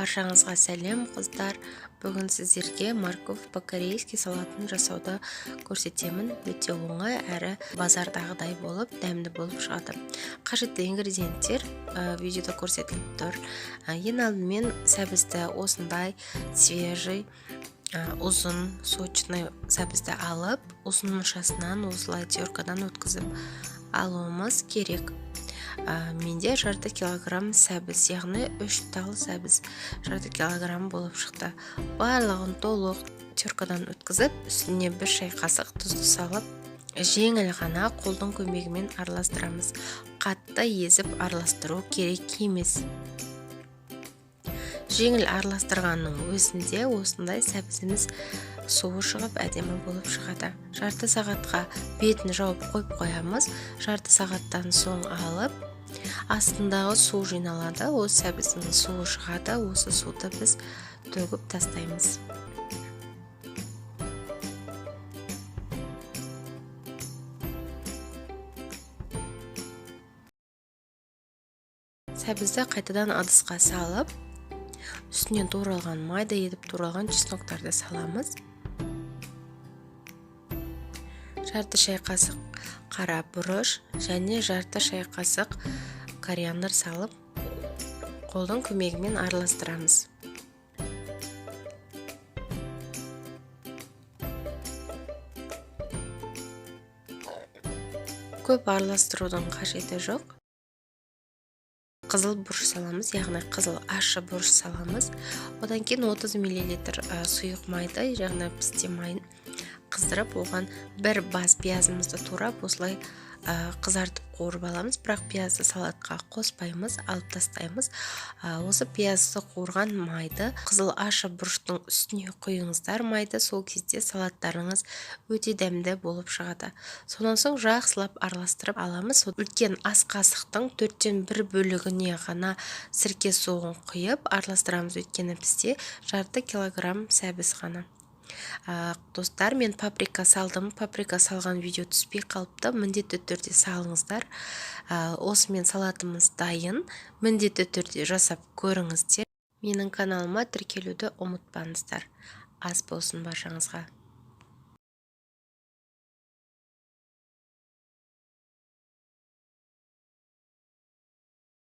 Баршаңызға сәлем қыздар. Бүгін сіздерге морковь по-корейски салатын жасауды көрсетемін. Өте оңай әрі базардағыдай болып, дәмді болып шығады. Қажетті ингредиенттер видеода көрсетіліп тұр. Ең алдымен сәбізді осындай свежий, ұзын, сочный сәбізді алып, ұзын мұршасынан осылай теркадан өткізіп алуымыз керек. Менде жарты килограмм сәбіз, яғни 3 тал сәбіз жарты килограмм болып шықты. Барлығын толық теркадан өткізіп, үстіне 1 шай қасық тұзды салып, жеңіл ғана қолдың көмегімен араластырамыз. Қатты езіп араластыру керек емес. Жеңіл араластырғанның өзінде осындай сәбізіміз суы шығып әдемі болып шығады. Жарты сағатқа бетін жауып қойып қоямыз. Жарты сағаттан соң алып, астындағы су жиналады. Осы сәбіздің суы шығады. Осы суды біз төгіп тастаймыз. Сәбізді қайтадан ыдысқа салып, үстінен туралған майда етіп туралған чесноктарды саламыз. Жарты шай қасық қара бұрыш және жарты шай қасық кориандр салып, қолдың көмегімен араластырамыз. Көп араластырудың қажеті жоқ. Қызыл бұрыш саламыз, яғни қызыл ащы бұрыш саламыз. Одан кейін 30 мл сұйық майды, яғни пісте майын қыздырып, оған бір бас пиязымызды турап, осылай қызартып қуырып аламыз. Бірақ пиязды салатқа қоспаймыз, алып тастаймыз. Осы пиязды қуырған майды қызыл ащы бұрыштың үстіне құйыңыздар майды, сол кезде салаттарыңыз өте дәмді болып шығады. Сонан соң жақсылап араластырып аламыз. Үлкен ас қасықтың 4-тен 1 бөлігіне ғана сірке суын құйып араластырамыз, өйткені бізде жарты килограмм сәбіз ғана. Достар, мен паприка салдым. Паприка салған видео түспей қалыпты. Міндетті түрде салыңыздар. Осымен салатымыз дайын. Міндетті түрде жасап көріңіздер. Менің каналыма тіркелуді ұмытпаңыздар. Ас болсын баршаңызға.